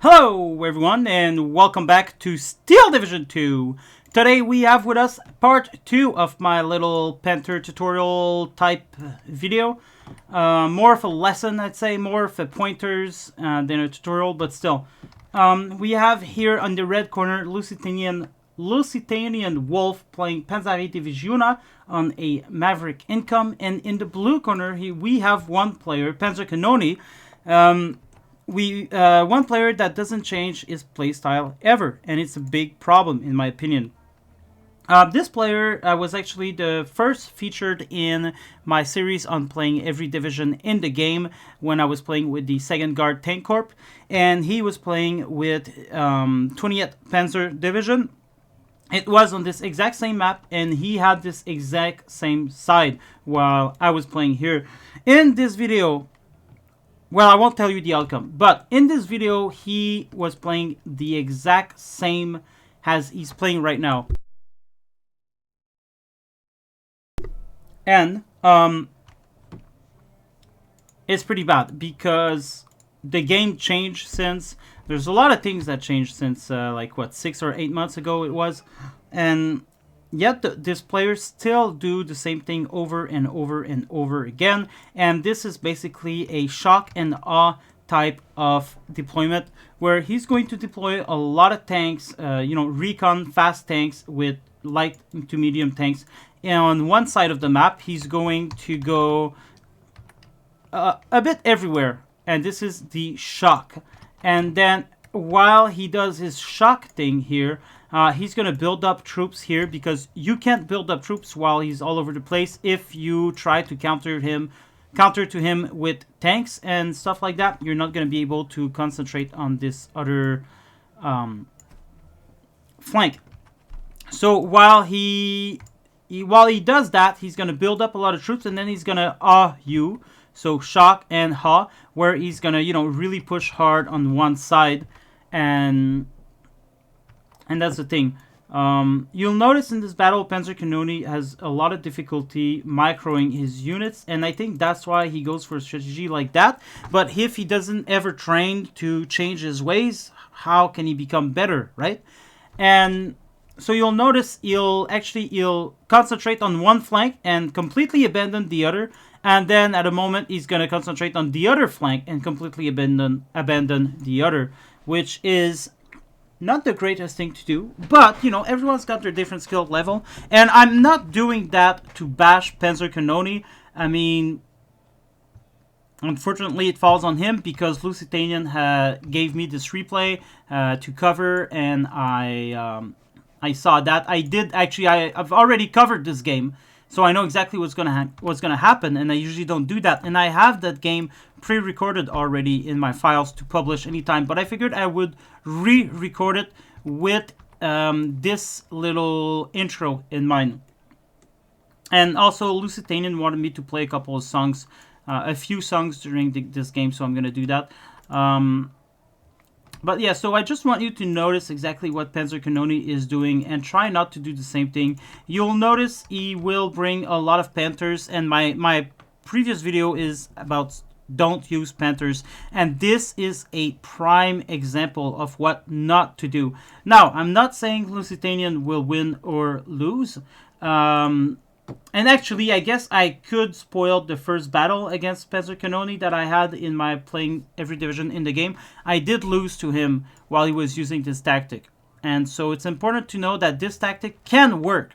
Hello everyone and welcome back to Steel Division 2. Today we have with us part 2 of my little Panther tutorial type video. More of a lesson, I'd say, more of a pointers than a tutorial, but still. We have here on the red corner Lusitanian Wolf playing Panthers Divisiona on a Maverick income, and in the blue corner we have one player, Panzer Canoni. One player that doesn't change his playstyle ever, and it's a big problem in my opinion. This player was actually the first featured in my series on playing every division in the game when I was playing with the 2nd Guard Tank Corps, and he was playing with 20th Panzer Division. It was on this exact same map, and he had this exact same side while I was playing here. In this video, well, I won't tell you the outcome, but in this video, he was playing the exact same as he's playing right now. And it's pretty bad because the game changed since. There's a lot of things that changed since, like, what, 6 or 8 months ago it was. And yet this players still do the same thing over and over and over again. And this is basically a shock and awe type of deployment where he's going to deploy a lot of tanks, recon fast tanks with light to medium tanks. And on one side of the map, he's going to go a bit everywhere. And this is the shock. And then while he does his shock thing here, he's going to build up troops here, because you can't build up troops while he's all over the place if you try to counter to him with tanks and stuff like that. You're not going to be able to concentrate on this other flank. So while he does that, he's going to build up a lot of troops, and then he's going to awe you. So shock and ha, where he's going to, really push hard on one side. And that's the thing. You'll notice in this battle, Panzer Canoni has a lot of difficulty microing his units, and I think that's why he goes for a strategy like that. But if he doesn't ever train to change his ways, how can he become better, right? And so you'll notice he'll concentrate on one flank and completely abandon the other. And then at a moment, he's going to concentrate on the other flank and completely abandon the other, which is not the greatest thing to do. But, everyone's got their different skill level. And I'm not doing that to bash Panzer Canoni. I mean, unfortunately, it falls on him because Lusitanian gave me this replay to cover, and I saw that. I've already covered this game, so I know exactly what's gonna happen, and I usually don't do that. And I have that game pre-recorded already in my files to publish anytime, but I figured I would re-record it with this little intro in mind. And also, Lusitanian wanted me to play a couple of songs, a few songs during this game, so I'm gonna do that. But yeah, so I just want you to notice exactly what Panzer Canoni is doing and try not to do the same thing. You'll notice he will bring a lot of Panthers, and my previous video is about don't use Panthers, and this is a prime example of what not to do. Now, I'm not saying Lusitanian will win or lose. And actually, I guess I could spoil the first battle against Panzer Canoni that I had in my playing every division in the game. I did lose to him while he was using this tactic. And so it's important to know that this tactic can work,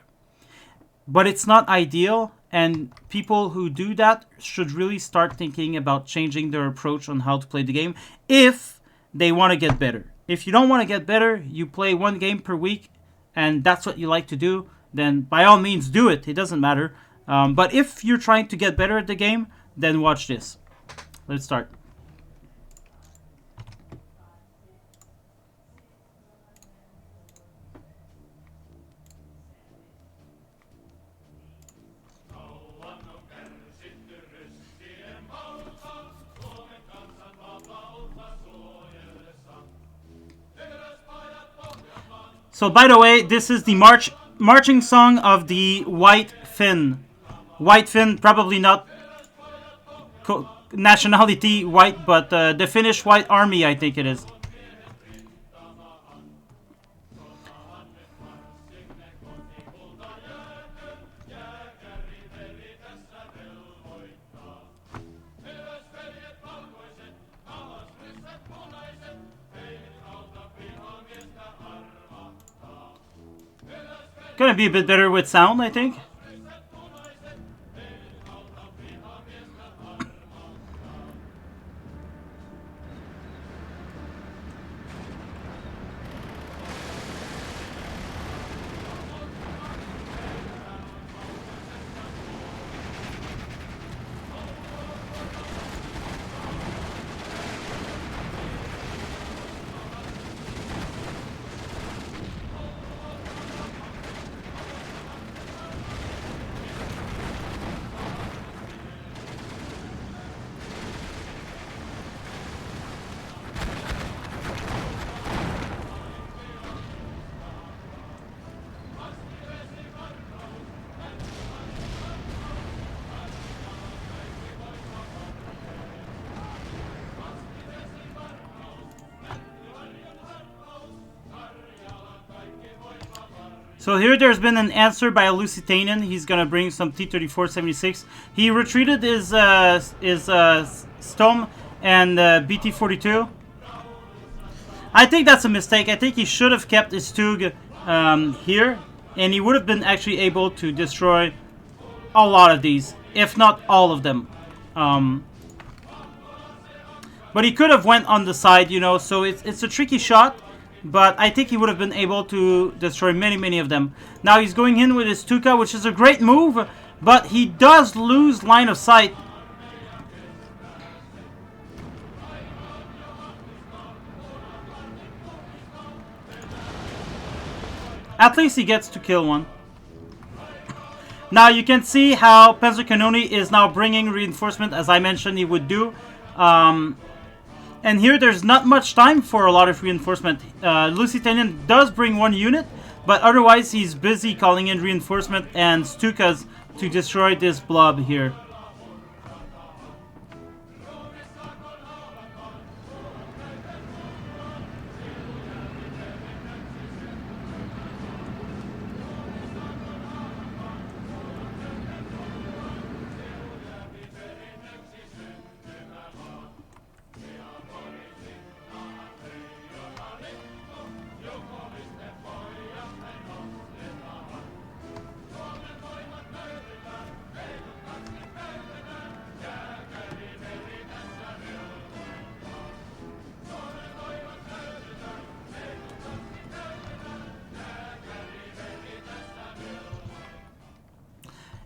but it's not ideal. And people who do that should really start thinking about changing their approach on how to play the game if they want to get better. If you don't want to get better, you play one game per week, and that's what you like to do, then by all means do it. It doesn't matter. But if you're trying to get better at the game, then watch this. Let's start. So by the way, this is the marching song of the White Finn. White Finn, probably not nationality white, but the Finnish White Army, I think it is. Gonna be a bit better with sound, I think. So here there's been an answer by a Lusitanian. He's gonna bring some T-34-76. He retreated his Stom and BT-42. I think that's a mistake. I think he should have kept his Stug here, and he would have been actually able to destroy a lot of these, if not all of them. But he could have went on the side, you know, so it's a tricky shot. But I think he would have been able to destroy many of them. Now he's going in with his Stuka, which is a great move, but he does lose line of sight. At least he gets to kill one. Now you can see how Panzer Cannoni is now bringing reinforcement, as I mentioned he would do. And here there's not much time for a lot of reinforcement. Lusitanian does bring one unit, but otherwise he's busy calling in reinforcement and Stukas to destroy this blob here.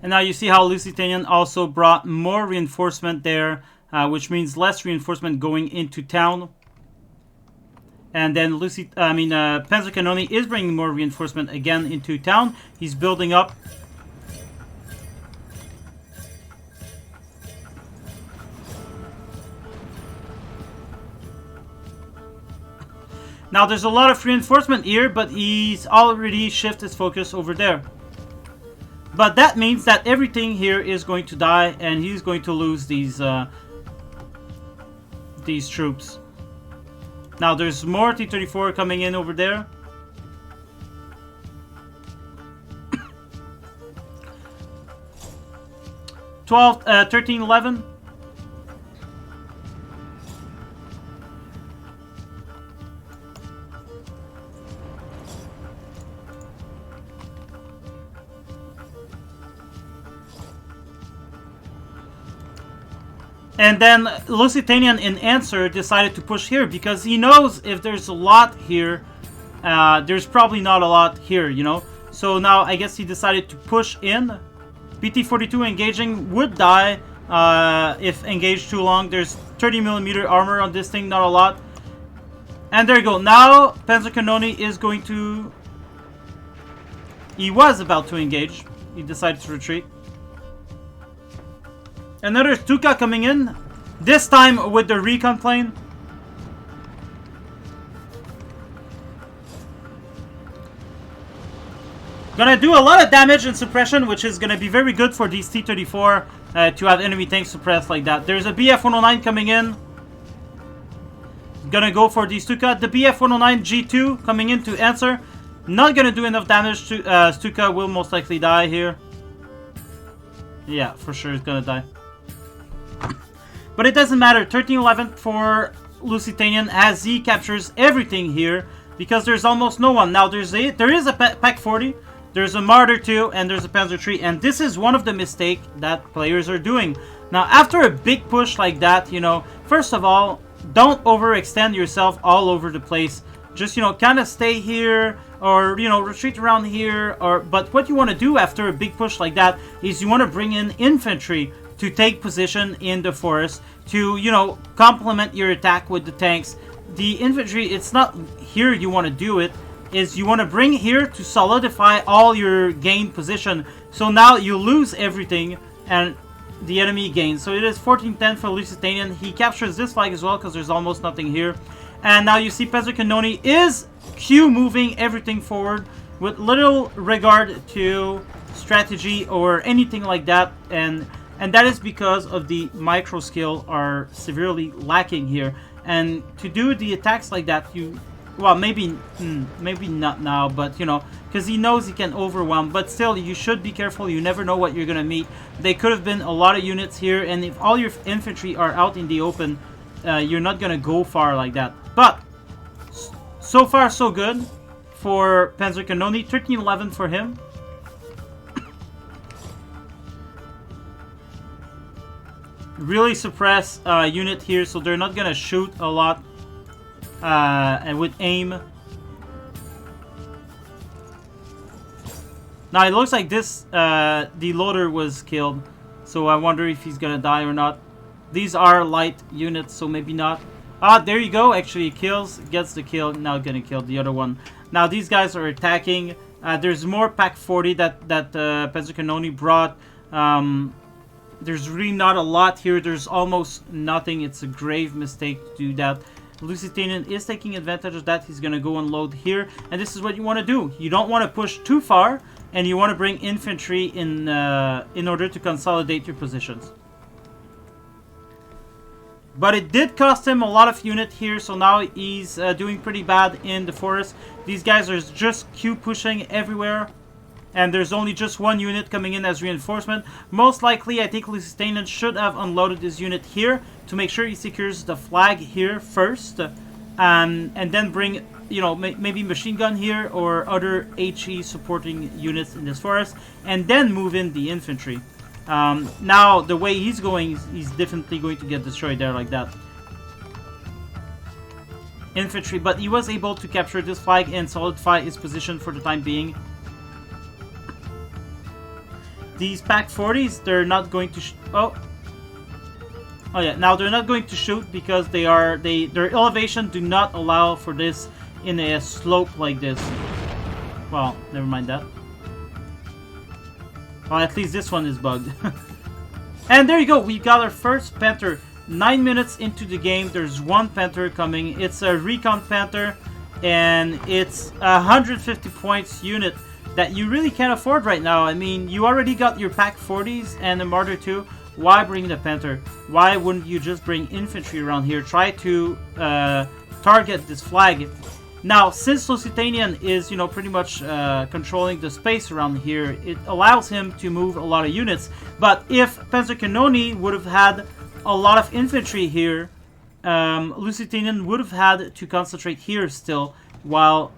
And now you see how Lusitanian also brought more reinforcement there, which means less reinforcement going into town. And then Panzer Cannoni is bringing more reinforcement again into town. He's building up. Now there's a lot of reinforcement here, but he's already shifted his focus over there. But that means that everything here is going to die, and he's going to lose these troops. Now there's more T-34 coming in over there. (12, 13, 11). And then Lusitanian in answer decided to push here because he knows if there's a lot here, there's probably not a lot here, you know. So now I guess he decided to push in. BT-42 engaging would die if engaged too long. There's 30mm armor on this thing, not a lot. And there you go. Now Panzer Cannoni is going to... He was about to engage. He decided to retreat. Another Stuka coming in, this time with the recon plane. Gonna do a lot of damage and suppression, which is gonna be very good for these T-34 to have enemy tanks suppressed like that. There's a BF-109 coming in. Gonna go for the Stuka. The BF-109 G2 coming in to answer. Not gonna do enough damage to Stuka, will most likely die here. Yeah, for sure it's gonna die. But it doesn't matter. 13-11 for Lusitanian as he captures everything here because there's almost no one. Now there is a Pak 40 There's a Martyr 2 and there's a Panzer 3, and this is one of the mistakes that players are doing. Now, after a big push like that, you know, first of all, don't overextend yourself all over the place. Just, you know, kind of stay here, or, you know, retreat around here. But what you want to do after a big push like that is you want to bring in infantry to take position in the forest to, you know, complement your attack with the tanks. The infantry, it's not here you want to do it, is you want to bring here to solidify all your gained position. So now you lose everything and the enemy gains. So it is 14-10 for Lusitanian. He captures this flag as well because there's almost nothing here. And now you see Panzer Cannoni is Q moving everything forward with little regard to strategy or anything like that. And that is because of the micro skill are severely lacking here. And to do the attacks like that, you... Well, maybe not now, but, you know, because he knows he can overwhelm. But still, you should be careful. You never know what you're going to meet. They could have been a lot of units here, and if all your infantry are out in the open, you're not going to go far like that. But, so far, so good for Panzer Cannoni. 13-11 for him. Really suppress unit here, so they're not going to shoot a lot. And with aim. Now it looks like this the loader was killed, so I wonder if he's gonna die or not. These are light units, so maybe not. Ah, there you go. Actually, kills, gets the kill. Now gonna kill the other one. Now these guys are attacking. There's more Pack 40 that Panzer Cannoni brought. There's really not a lot here. There's almost nothing. It's a grave mistake to do that. Lusitanian is taking advantage of that. He's going to go unload here. And this is what you want to do. You don't want to push too far. And you want to bring infantry in order to consolidate your positions. But it did cost him a lot of unit here. So now he's doing pretty bad in the forest. These guys are just Q pushing everywhere. And there's only just one unit coming in as reinforcement. Most likely, I think Lusitanian should have unloaded his unit here to make sure he secures the flag here first. And then bring, you know, maybe machine gun here or other HE supporting units in this forest. And then move in the infantry. Now, the way he's going, he's definitely going to get destroyed there like that. Infantry, but he was able to capture this flag and solidify his position for the time being. These Pack 40s, they're not going to... Oh yeah, now they're not going to shoot because their elevation do not allow for this in a slope like this. Well, never mind that. Well, at least this one is bugged. And there you go, we got our first Panther. 9 minutes into the game, there's one Panther coming. It's a Recon Panther, and it's 150 points unit that you really can't afford right now. I mean, you already got your Pack 40s and the Martyr 2. Why bring the Panther? Why wouldn't you just bring infantry around here? Try to target this flag. Now, since Lusitanian is, you know, pretty much controlling the space around here, it allows him to move a lot of units. But if Panzer Cannoni would have had a lot of infantry here, Lusitanian would have had to concentrate here still, while...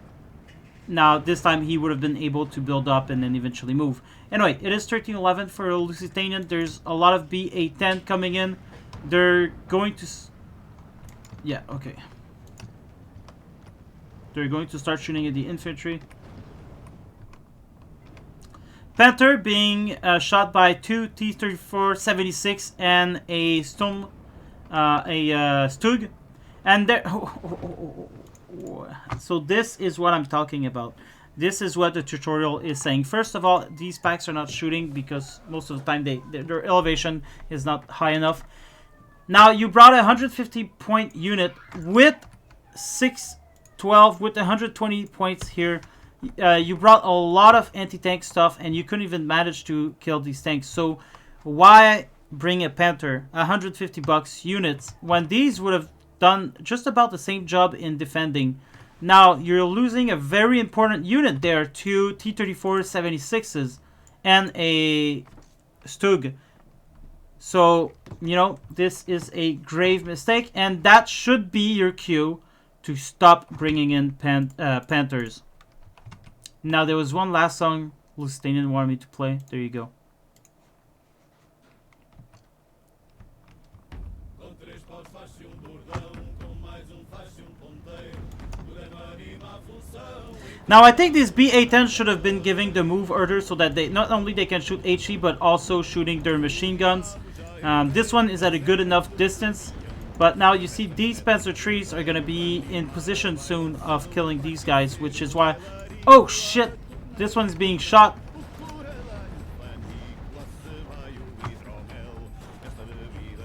Now, this time he would have been able to build up and then eventually move. Anyway, it is 13-11 for Lusitanian. There's a lot of BA-10 coming in. They're going to... Yeah, okay. They're going to start shooting at the infantry. Panther being shot by two T-34-76 and a Storm... Stug. And there... So this is what I'm talking about. This is what the tutorial is saying. First of all, these packs are not shooting because most of the time their elevation is not high enough. Now you brought a 150 point unit with 612 with 120 points here. You brought a lot of anti-tank stuff and you couldn't even manage to kill these tanks. So why bring a Panther 150 bucks units when these would have done just about the same job in defending? Now, you're losing a very important unit there, two T-34-76s and a Stug. So, you know, this is a grave mistake, and that should be your cue to stop bringing in Panthers. Now, there was one last song Lusitanian wanted me to play. There you go. Now I think these BA-10 should have been giving the move order so that they not only they can shoot HE but also shooting their machine guns. This one is at a good enough distance, but now you see these Panzer trees are gonna be in position soon of killing these guys, which is why. Oh shit! This one's being shot.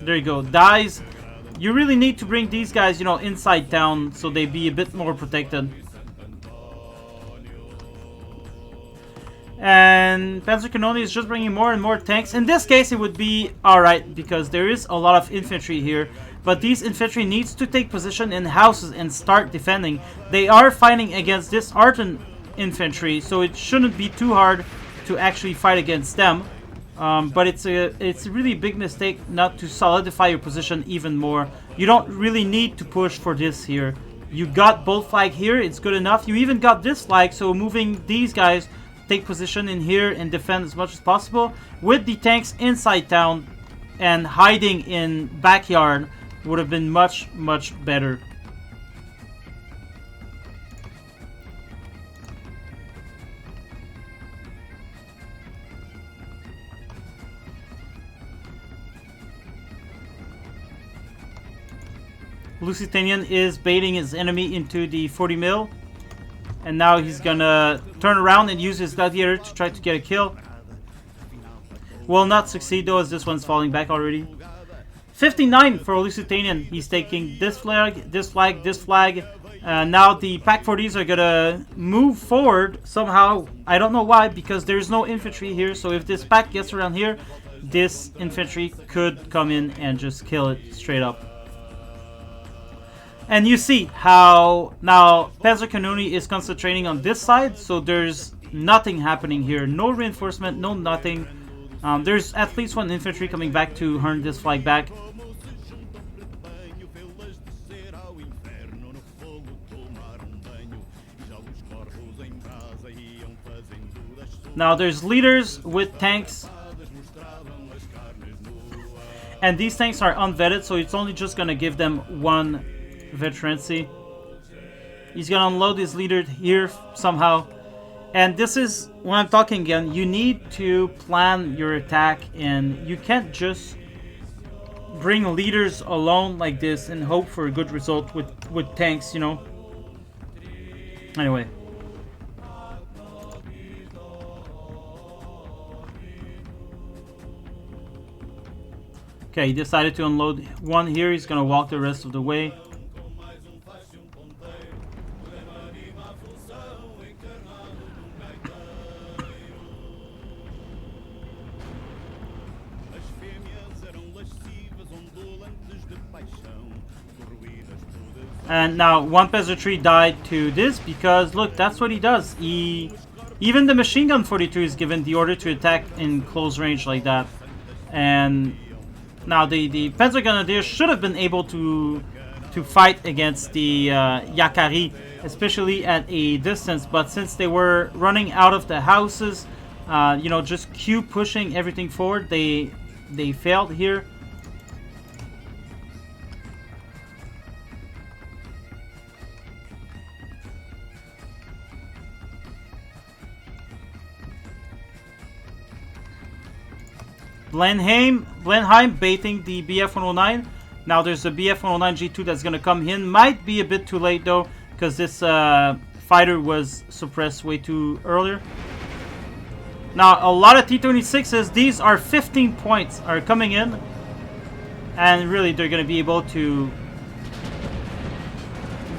There you go. Dies. You really need to bring these guys, you know, inside town so they be a bit more protected. And Panzer Cannoni is just bringing more and more tanks. In this case, it would be alright because there is a lot of infantry here. But these infantry needs to take position in houses and start defending. They are fighting against this Arton infantry, so it shouldn't be too hard to actually fight against them. But it's a really big mistake not to solidify your position even more. You don't really need to push for this here. You got both flag here, it's good enough. You even got this flag, so moving these guys, take position in here and defend as much as possible. With the tanks inside town and hiding in backyard would have been much, much better. Lusitanian is baiting his enemy into the 40 mil. And now he's gonna turn around and use his gladiator to try to get a kill. Will not succeed though, as this one's falling back already. 59 for Lusitanian. He's taking this flag, this flag, this flag. Now the Pack 40s are gonna move forward somehow. I don't know why, because there's no infantry here. So if this pack gets around here, this infantry could come in and just kill it straight up. And you see how now Panzer Cannoni is concentrating on this side, so there's nothing happening here. No reinforcement, no nothing. There's at least one infantry coming back to earn this flag back. Now there's leaders with tanks. And these tanks are unvetted, so it's only just gonna give them one veterancy. He's gonna unload his leader here somehow. And this is when I'm talking again, you need to plan your attack, and you can't just bring leaders alone like this and hope for a good result with tanks, you know. Anyway. Okay, he decided to unload one here. He's gonna walk the rest of the way. And now one peasantry died to this because look, that's what he does. Even the machine gun 42 is given the order to attack in close range like that. And now the Panzer Grenadiers should have been able to fight against the Yakari, especially at a distance. But since they were running out of the houses, you know, just keep pushing everything forward, they failed here. Blenheim baiting the BF-109. Now there's a BF-109 G2 that's going to come in. Might be a bit too late though, because this fighter was suppressed way too earlier. Now a lot of T-26s, these are 15 points, are coming in. And really they're going to be able to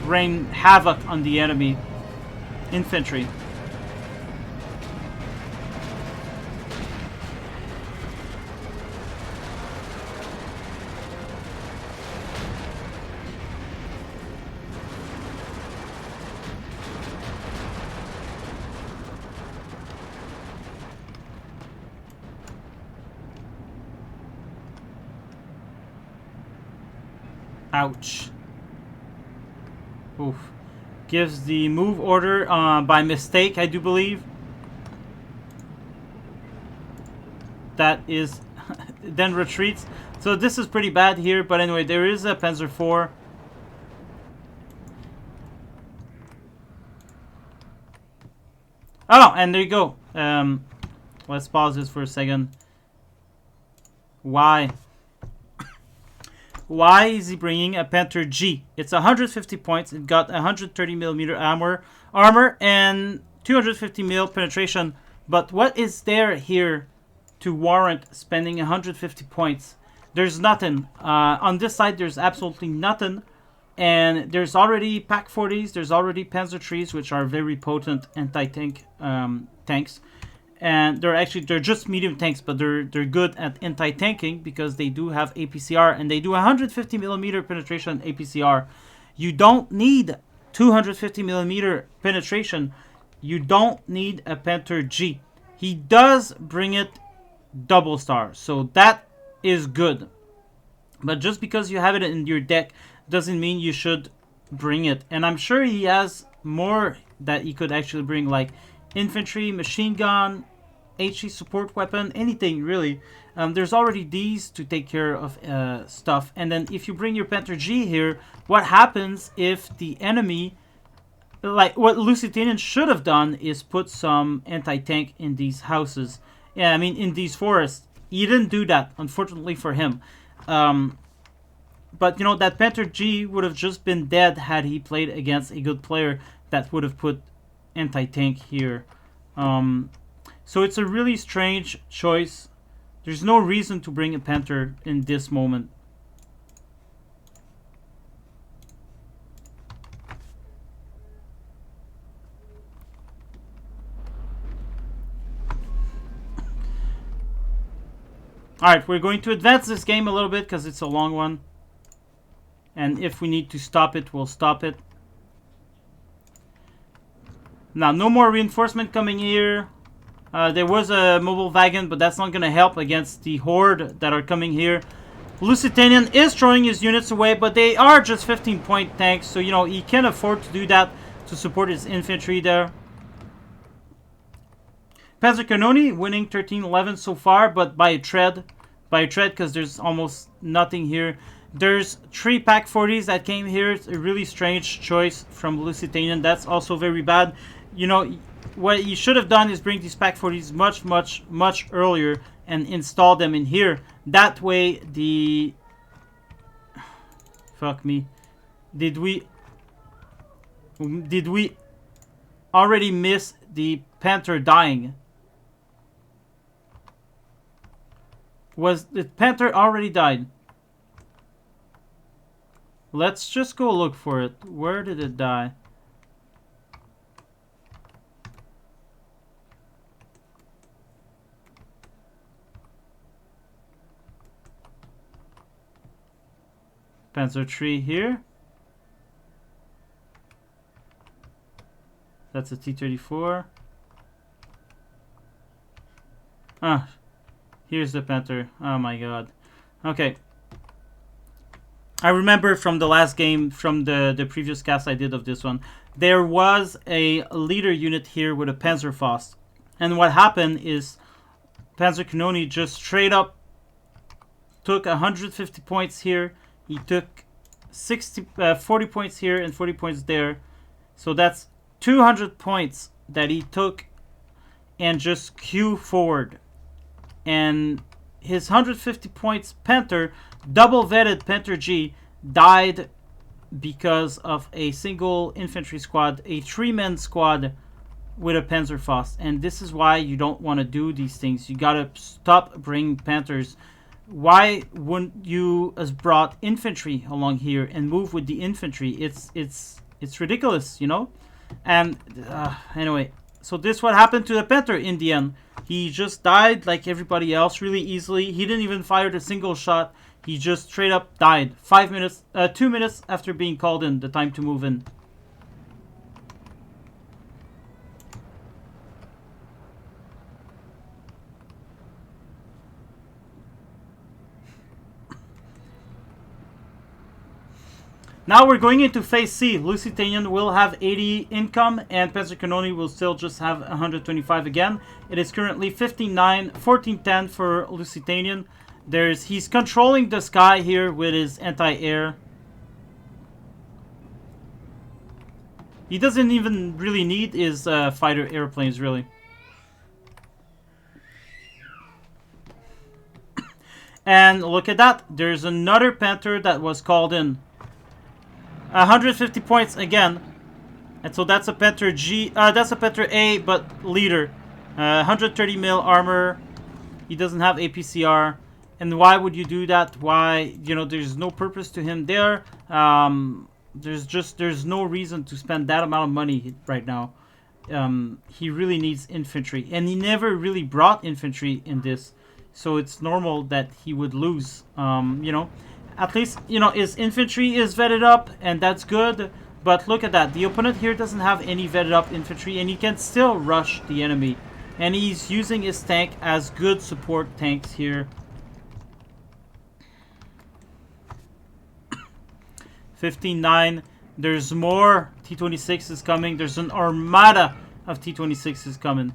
rain havoc on the enemy infantry. Ouch. Oof. Gives the move order by mistake, I do believe. that is then retreats. So this is pretty bad here. But anyway, there is a Panzer IV. Oh, and there you go. Let's pause this for a second. Why? Why is he bringing a Panther G? It's 150 points. It got 130mm armor and 250mm penetration. But what is there here to warrant spending 150 points? There's nothing. On this side, there's absolutely nothing. And there's already Pak 40s. There's already Panzer IIIs, which are very potent anti-tank tanks. And they're just medium tanks, but they're good at anti-tanking because they do have APCR and they do 150mm penetration APCR. You don't need 250mm penetration. You don't need a Panther G. He does bring it double star, so that is good. But just because you have it in your deck doesn't mean you should bring it. And I'm sure he has more that he could actually bring, like infantry, machine gun, HE support weapon, anything really. There's already these to take care of stuff. And then if you bring your Panther G here, what happens if the enemy, like what Lusitanian should have done is put some anti-tank in these houses. Yeah, I mean in these forests. He didn't do that, unfortunately for him. But you know, that Panther G would have just been dead had he played against a good player that would have put anti-tank here. So it's a really strange choice. There's no reason to bring a Panther in this moment. Alright, we're going to advance this game a little bit because it's a long one. And if we need to stop it, we'll stop it. Now, no more reinforcement coming here. There was a mobile wagon, but that's not going to help against the horde that are coming here. Lusitanian is throwing his units away, but they are just 15-point tanks. So, you know, he can afford to do that to support his infantry there. Panzer Canoni winning 13-11 so far, but by a tread. By a tread, because there's almost nothing here. There's 3 Pak 40s that came here. It's a really strange choice from Lusitanian. That's also very bad. You know, what you should have done is bring these Pak 40s much earlier and install them in here. That way, the... Fuck me. Did we already miss the Panther dying? Was the Panther already died? Let's just go look for it. Where did it die? Panzer III here. That's a T-34. Ah, here's the Panther. Oh my god. Okay. I remember from the last game, from the previous cast I did of this one, there was a leader unit here with a Panzerfaust. And what happened is Panzer Canoni just straight up took 150 points here. He took 40 points here and 40 points there. So that's 200 points that he took and just queue forward. And his 150 points Panther, double vetted Panther G, died because of a single infantry squad, a 3-man squad with a Panzerfaust. And this is why you don't want to do these things. You gotta stop bringing Panthers. Why wouldn't you have brought infantry along here and move with the infantry? It's ridiculous, you know. And anyway, so this what happened to the Panther in the end. He just died like everybody else really easily. He didn't even fire a single shot. He just straight up died. 2 minutes after being called in, the time to move in. Now we're going into phase C. Lusitanian will have 80 income, and Panzer Canoni will still just have 125 again. It is currently 15-9, 14-10 for Lusitanian. He's controlling the sky here with his anti-air. He doesn't even really need his fighter airplanes, really. And look at that. There's another Panther that was called in. 150 points again. And so that's a Panther G. That's a Panther A, but leader. 130 mil armor. He doesn't have APCR. And why would you do that? Why? You know, there's no purpose to him there. There's no reason to spend that amount of money right now. He really needs infantry. And he never really brought infantry in this. So it's normal that he would lose. You know, at least, you know, his infantry is vetted up, and that's good. But look at that. The opponent here doesn't have any vetted up infantry, and he can still rush the enemy. And he's using his tank as good support tanks here. 15-9. There's more T-26s coming. There's an armada of T-26s coming.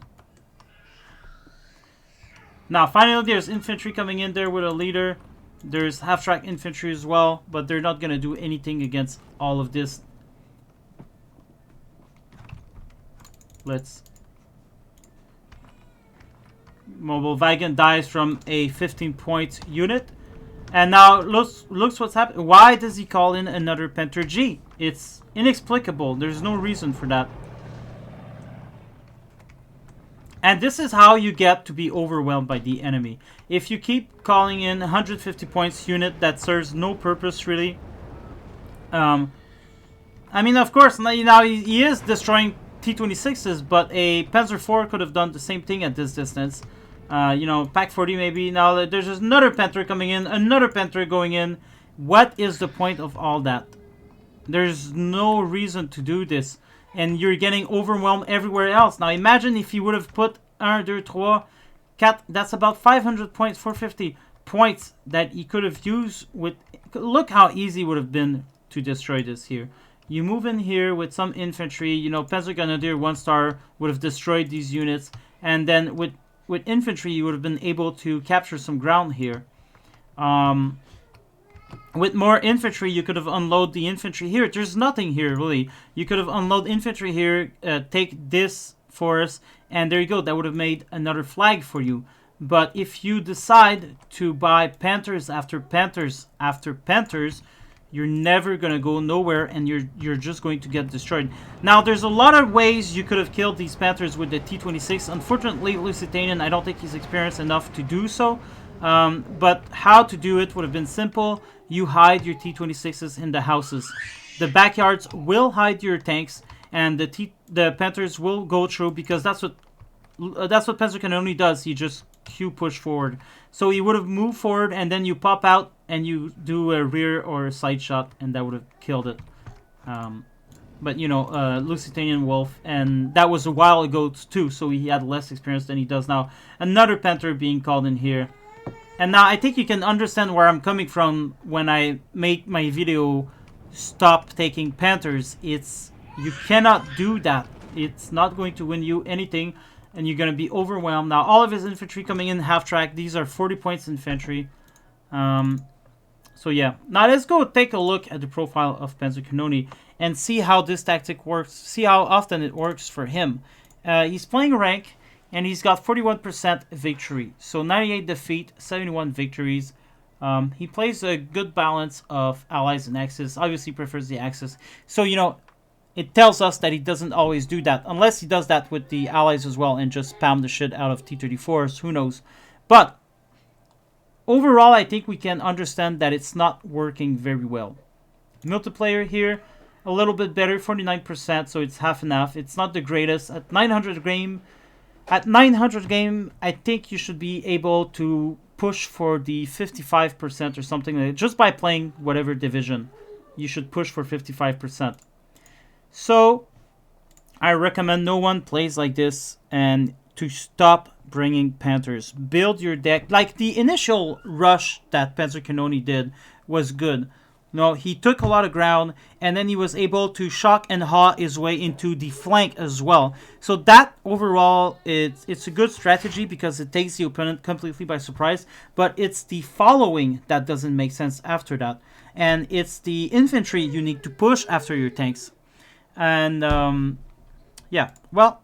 Now, finally, there's infantry coming in there with a leader. There's half-track infantry as well, but they're not going to do anything against all of this. Let's... Mobile Wagon dies from a 15-point unit. And now, looks what's happening. Why does he call in another Panther G? It's inexplicable. There's no reason for that. And this is how you get to be overwhelmed by the enemy. If you keep calling in 150 points unit that serves no purpose really. I mean, of course, now he is destroying T-26s, but a Panzer IV could have done the same thing at this distance. You know, Pack 40 maybe. Now there's another Panther coming in, another Panther going in. What is the point of all that? There's no reason to do this. And you're getting overwhelmed everywhere else. Now imagine if you would have put 1, 2, 3, 4. That's about 500 points, 450 points that he could have used with... Look how easy it would have been to destroy this here. You move in here with some infantry. You know, Panzer Grenadier 1-star would have destroyed these units. And then with infantry, you would have been able to capture some ground here. With more infantry, you could have unloaded the infantry here. There's nothing here, really. You could have unloaded infantry here, take this forest, and there you go. That would have made another flag for you. But if you decide to buy Panthers after Panthers after Panthers, you're never going to go nowhere, and you're just going to get destroyed. Now, there's a lot of ways you could have killed these Panthers with the T-26. Unfortunately, Lusitanian, I don't think he's experienced enough to do so. But how to do it would have been simple. You hide your T-26s in the houses. The backyards will hide your tanks, and the Panthers will go through, because that's what Panzer Canoni does. He just push forward. So he would have moved forward, and then you pop out and you do a rear or a side shot, and that would have killed it. But you know, Lusitanian Wolf, and that was a while ago too, so he had less experience than he does now. Another Panther being called in here. And now I think you can understand where I'm coming from when I make my video stop taking Panthers. You cannot do that. It's not going to win you anything, and you're going to be overwhelmed. Now all of his infantry coming in half-track. These are 40 points infantry. So yeah. Now let's go take a look at the profile of Panzer Canoni and see how this tactic works. See how often it works for him. He's playing rank. And he's got 41% victory. So 98 defeat, 71 victories. He plays a good balance of allies and axis. Obviously prefers the axis. So, you know, it tells us that he doesn't always do that. Unless he does that with the allies as well and just spam the shit out of T-34s. Who knows? But overall, I think we can understand that it's not working very well. Multiplayer here, a little bit better, 49%. So it's half and half. It's not the greatest. At 900 game... At 900 game, I think you should be able to push for the 55% or something like that. Just by playing whatever division, you should push for 55%. So, I recommend no one plays like this, and to stop bringing Panthers. Build your deck. Like the initial rush that Panzer Canoni did was good. No, he took a lot of ground, and then he was able to shock and awe his way into the flank as well. So that overall, it's a good strategy because it takes the opponent completely by surprise. But it's the following that doesn't make sense after that, and it's the infantry you need to push after your tanks. And yeah, well,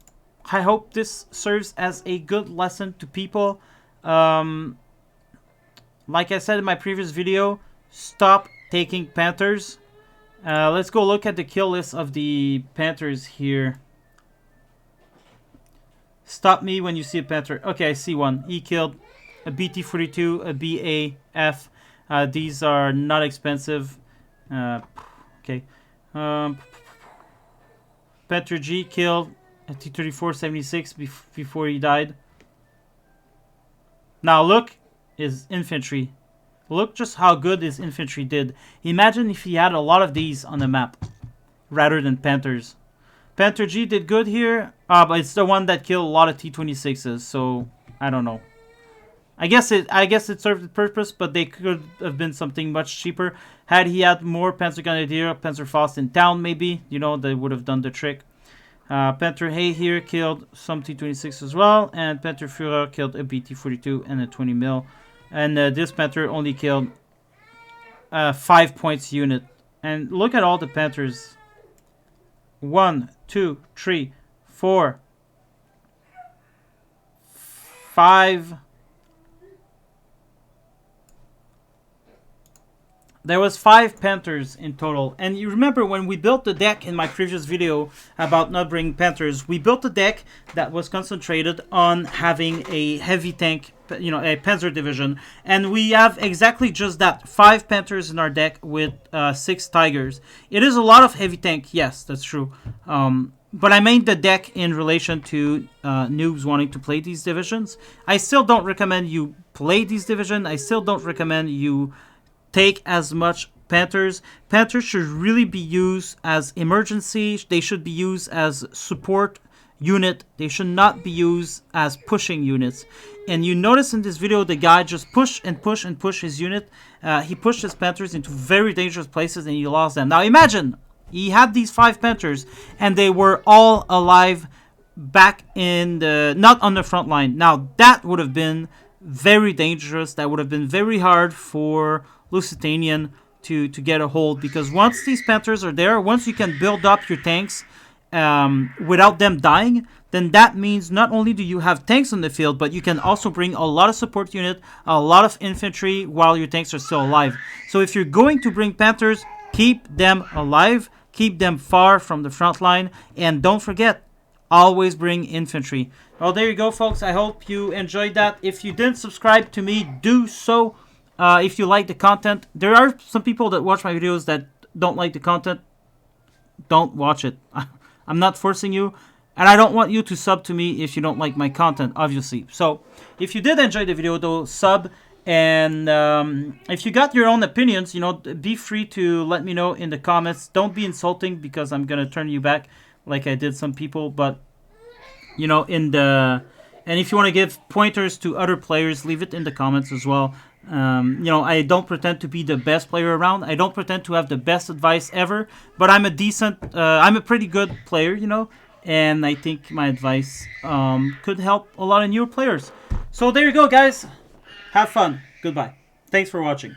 I hope this serves as a good lesson to people. Like I said in my previous video, stop taking Panthers. Let's go look at the kill list of the Panthers here. Stop me when you see a Panther. Okay, I see one. He killed a BT-42, a BAF. These are not expensive. Okay. Panther G killed a T-34-76 before he died. Now look, his infantry. Look just how good his infantry did. Imagine if he had a lot of these on the map rather than Panthers. Panther G did good here, but it's the one that killed a lot of T-26s, so I don't know. I guess it served the purpose, but they could have been something much cheaper. Had he had more Panzergrenadier, Panzerfaust in town, maybe, you know, they would have done the trick. Panther Hay here killed some T-26 as well, and Panther Führer killed a BT-42 and a 20 mil. And this Panther only killed 5 points unit. And look at all the Panthers. 1, 2, 3, 4, 5. There was 5 Panthers in total. And you remember when we built the deck in my previous video about not bringing Panthers, we built a deck that was concentrated on having a heavy tank, you know, a Panzer division. And we have exactly just that, 5 Panthers in our deck with 6 Tigers. It is a lot of heavy tank, yes, that's true. But I made the deck in relation to noobs wanting to play these divisions. I still don't recommend you play these divisions. I still don't recommend you take as much Panthers. Panthers should really be used as emergency. They should be used as support unit. They should not be used as pushing units. And you notice in this video, the guy just push and push and push his unit. He pushed his Panthers into very dangerous places and he lost them. Now imagine, he had these 5 Panthers and they were all alive back in the, not on the front line. Now that would have been very dangerous. That would have been very hard for Lusitanian to get a hold, because once these Panthers are there, once you can build up your tanks without them dying, then that means not only do you have tanks on the field, but you can also bring a lot of support unit, a lot of infantry while your tanks are still alive. So if you're going to bring Panthers, keep them alive, keep them far from the front line, and don't forget, always bring infantry. Well, there you go, folks. I hope you enjoyed that. If you didn't subscribe to me, do so. If you like the content, there are some people that watch my videos that don't like the content. Don't watch it. I'm not forcing you, and I don't want you to sub to me if you don't like my content, obviously. So if you did enjoy the video, though, sub. And if you got your own opinions, you know, be free to let me know in the comments. Don't be insulting, because I'm gonna turn you back like I did some people. But you know, and if you want to give pointers to other players, leave it in the comments as well. You know, I don't pretend to be the best player around. I don't pretend to have the best advice ever, but I'm a pretty good player, you know, and I think my advice could help a lot of newer players. So there you go, guys. Have fun. Goodbye. Thanks for watching.